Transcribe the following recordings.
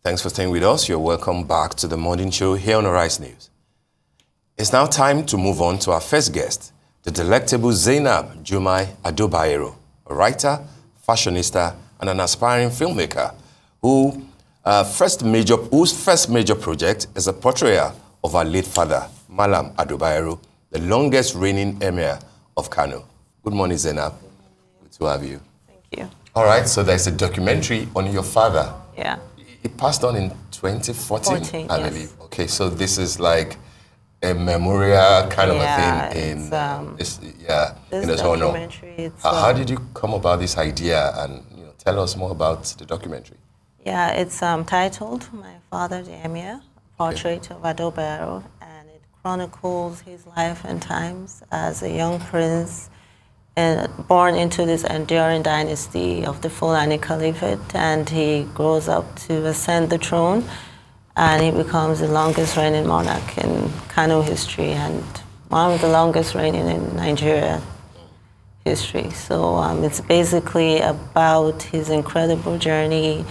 Thanks for staying with us. You're welcome back to the morning show here on Arise News. It's now time to move on to our first guest, the delectable Zainab Bayero, a writer, fashionista, and an aspiring filmmaker whose first major project is a portrayal of our late father, Malam Bayero, the longest reigning Emir of Kano. Good morning, Zainab. Good to have you. Thank you. All right, so there's a documentary on your father. Yeah. It passed on in 2014, I believe. Okay, so this is like a memorial kind of a thing in his honor. How did you come about this idea, and tell us more about the documentary? Yeah, it's titled "My Father, the Emir: Portrait of Bayero," and it chronicles his life and times as a young prince born into this enduring dynasty of the Fulani Caliphate, and he grows up to ascend the throne, and he becomes the longest reigning monarch in Kano history and one of the longest reigning in Nigeria history. So it's basically about his incredible journey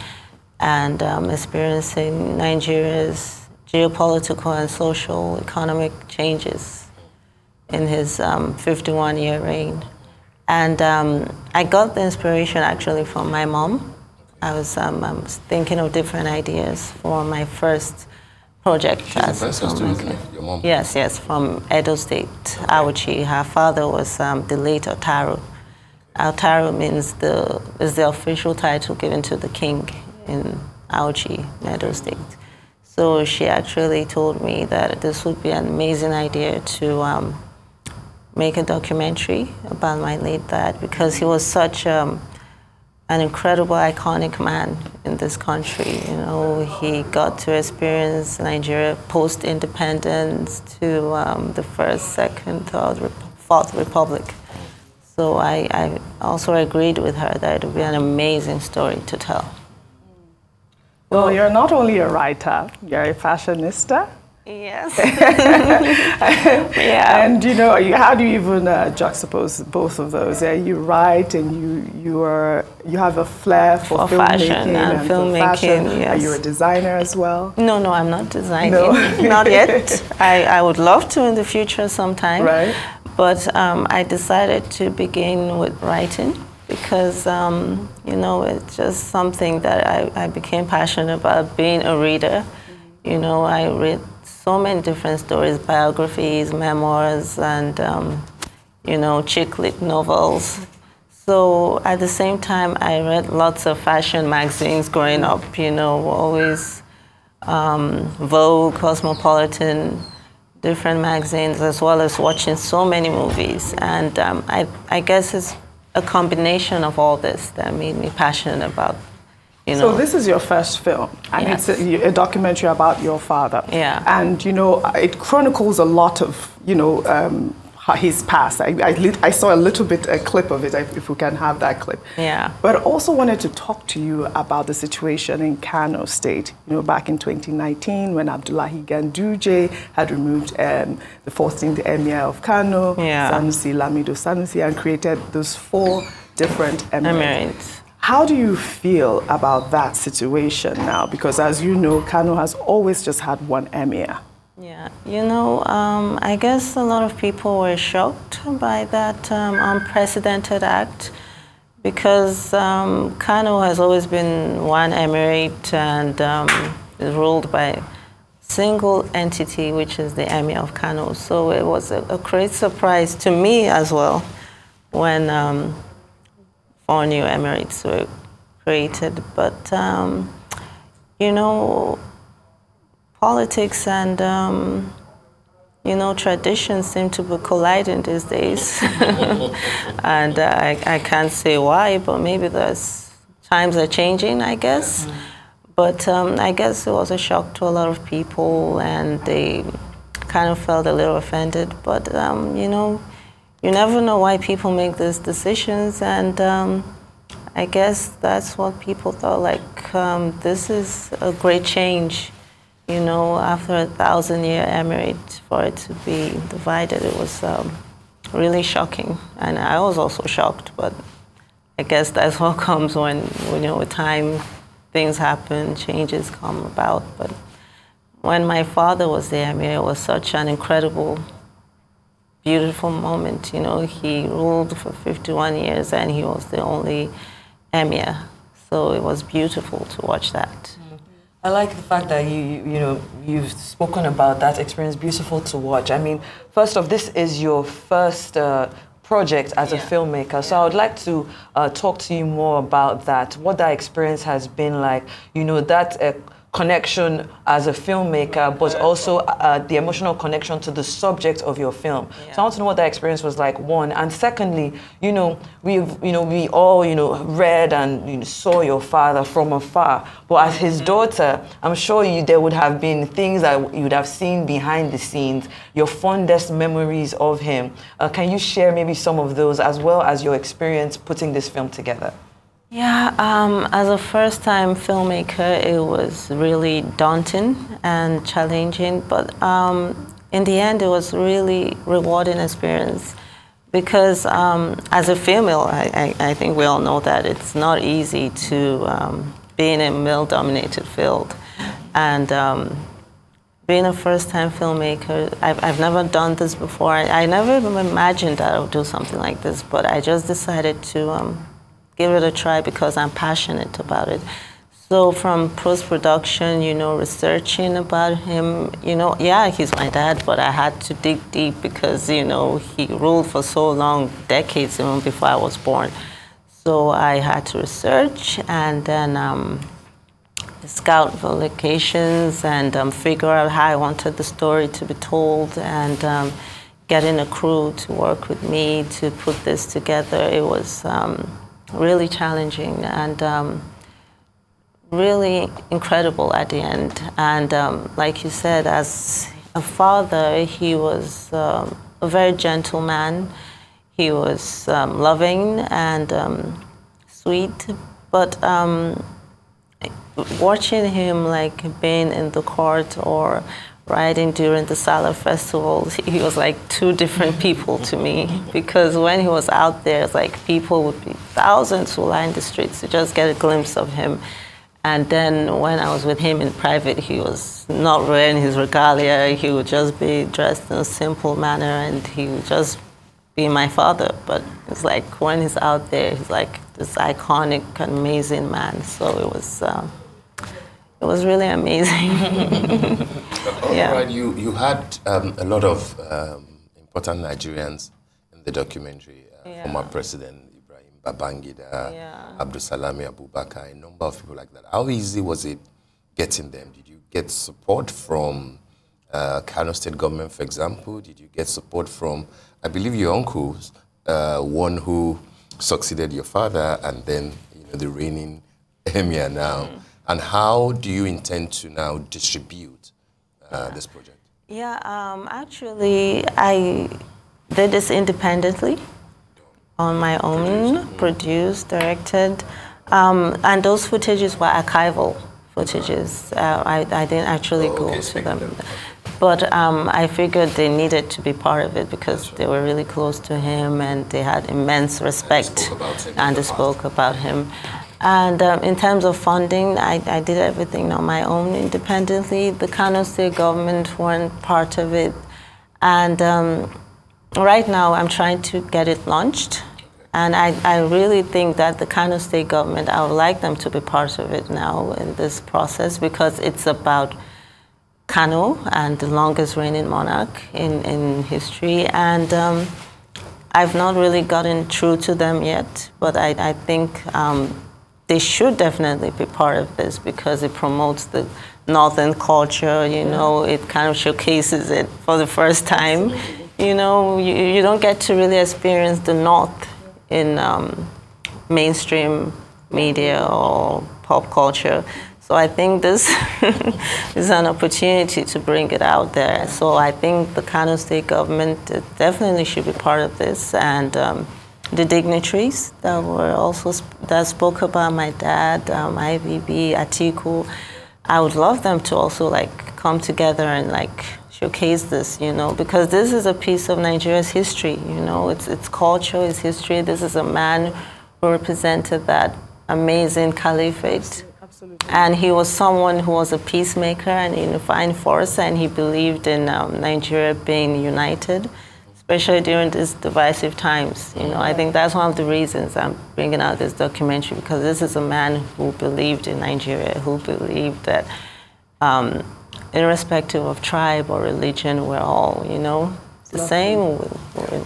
and experiencing Nigeria's geopolitical and social economic changes in his 51-year reign. And I got the inspiration actually from my mom. I was thinking of different ideas for my first project. She's a student, your mom? Yes, from Edo State, Auchi. Her father was the late Otaru. Otaru means is the official title given to the king in Auchi, Edo State. So she actually told me that this would be an amazing idea to make a documentary about my late dad, because he was such an incredible, iconic man in this country. He got to experience Nigeria post-independence to the first, second, third, fourth republic. So I also agreed with her that it would be an amazing story to tell. Well, you're not only a writer, you're a fashionista. Yes. Yeah. And how do you even juxtapose both of those? You write and you have a flair for fashion and filmmaking. Yes. Are you a designer as well? No, I'm not designing. No. Not yet. I would love to in the future sometime. Right. But I decided to begin with writing because it's just something that I became passionate about, being a reader. I read so many different stories, biographies, memoirs, and, chick lit novels. So at the same time, I read lots of fashion magazines growing up, always Vogue, Cosmopolitan, different magazines, as well as watching so many movies. And I guess it's a combination of all this that made me passionate about So this is your first film, and yes. It's a documentary about your father. Yeah. And, it chronicles a lot of, his past. I saw a little bit, a clip of it, if we can have that clip. Yeah. But I also wanted to talk to you about the situation in Kano State, back in 2019 when Abdullahi Ganduje had removed the 14th Emir of Kano, Sanusi Lamido Sanusi, and created those 4 different emirates. How do you feel about that situation now? Because as you know, Kano has always just had one emir. Yeah, I guess a lot of people were shocked by that unprecedented act, because Kano has always been one emirate and is ruled by a single entity, which is the Emir of Kano. So it was a great surprise to me as well when 4 new emirates were created. But, politics and, traditions seem to be colliding these days. And I can't say why, but maybe times are changing, I guess. But I guess it was a shock to a lot of people, and they kind of felt a little offended. But, you never know why people make these decisions, and I guess that's what people thought, this is a great change. After a 1,000-year emirate, for it to be divided, it was really shocking. And I was also shocked, but I guess that's what comes when, with time, things happen, changes come about. But when my father was there, I mean, it was such an incredible, beautiful moment. You know, he ruled for 51 years and he was the only Emir. So it was beautiful to watch that. I like the fact that you've spoken about that experience. Beautiful to watch. I mean, first off, this is your first project as a filmmaker, so I would like to talk to you more about that. What that experience has been like. You know, that connection as a filmmaker, but also the emotional connection to the subject of your film. Yeah. So I want to know what that experience was like, one, and secondly, we all read and saw your father from afar, but as his daughter, I'm sure there would have been things that you would have seen behind the scenes, your fondest memories of him. Can you share maybe some of those, as well as your experience putting this film together? Yeah, as a first-time filmmaker, it was really daunting and challenging, but in the end, it was really rewarding experience because as a female, I think we all know that it's not easy to be in a male-dominated field, and being a first-time filmmaker, I've never done this before. I never even imagined that I would do something like this, but I just decided to give it a try because I'm passionate about it. So from post-production, researching about him, yeah, he's my dad, but I had to dig deep because, he ruled for so long, decades even before I was born. So I had to research and then scout for locations and figure out how I wanted the story to be told and getting a crew to work with me to put this together. It was really challenging and really incredible at the end. And like you said, as a father, he was a very gentle man. He was loving and sweet, but watching him like being in the court or riding during the Salah festivals, he was like two different people to me, because when he was out there, it's like people would be thousands who line the streets to just get a glimpse of him. And then when I was with him in private, he was not wearing his regalia. He would just be dressed in a simple manner and he would just be my father. But it's like when he's out there, he's like this iconic, amazing man. So it was really amazing. Yeah. All right, you had a lot of important Nigerians in the documentary. Former President Ibrahim Babangida, Abdulsalami Abubakar, a number of people like that. How easy was it getting them? Did you get support from Kano State government, for example? Did you get support from, I believe, your uncles, one who succeeded your father, and then the reigning Emir now? And how do you intend to now distribute this project? Yeah, actually, I did this independently on my own, produced, directed, and those footages were archival footages. I didn't actually go to them. But I figured they needed to be part of it because they were really close to him and they had immense respect and they spoke about him. And in terms of funding, I did everything on my own independently. The Kano State government weren't part of it. And right now, I'm trying to get it launched. And I really think that the Kano State government, I would like them to be part of it now in this process because it's about Kano and the longest reigning monarch in history. And I've not really gotten through to them yet, but I think they should definitely be part of this because it promotes the northern culture, it kind of showcases it for the first time. You don't get to really experience the North in mainstream media or pop culture. So I think this is an opportunity to bring it out there. So I think the Kano State government definitely should be part of this, and the dignitaries that were also that spoke about my dad, IVB, Atiku. I would love them to also come together and showcase this, because this is a piece of Nigeria's history. It's culture, it's history. This is a man who represented that amazing caliphate Absolutely. And he was someone who was a peacemaker and a unifying force, and he believed in Nigeria being united, especially during these divisive times. You know, I think that's one of the reasons I'm bringing out this documentary, because this is a man who believed in Nigeria, who believed that irrespective of tribe or religion, we're all, you know, the same.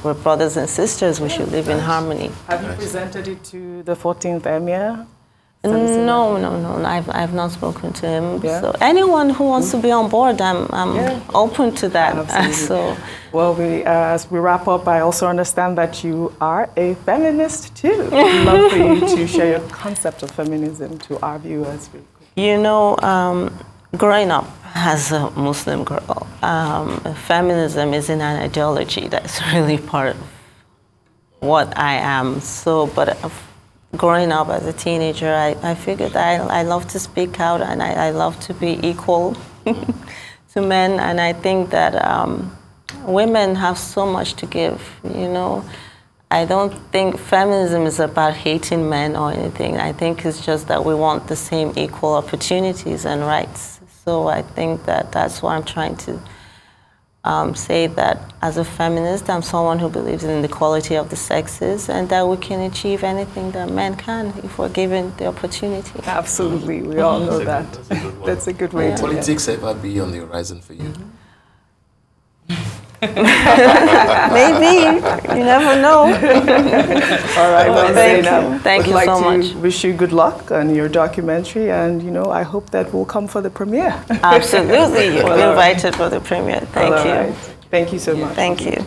We're brothers and sisters. We should live in harmony. Have you presented it to the 14th Emir? No. I've not spoken to him. Yeah. So anyone who wants to be on board, I'm open to that. So, well, as we wrap up, I also understand that you are a feminist too. I'd love for you to share your concept of feminism to our viewers. You know, growing up as a Muslim girl, feminism isn't an ideology that's really part of what I am. So, but growing up as a teenager, I figured that I love to speak out, and I love to be equal to men. And I think that women have so much to give, you know. I don't think feminism is about hating men or anything. I think it's just that we want the same equal opportunities and rights. So I think that that's what I'm trying to say, that as a feminist, I'm someone who believes in the equality of the sexes, and that we can achieve anything that men can if we're given the opportunity. Absolutely, we all know that. That's a good way to politics ever be on the horizon for you? Maybe, you never know. All right, well, Zainab, thank you so much. Wish you good luck on your documentary, and you know, I hope that will come for the premiere. Absolutely, you're invited for the premiere. Thank you. Thank you so much. Thank you.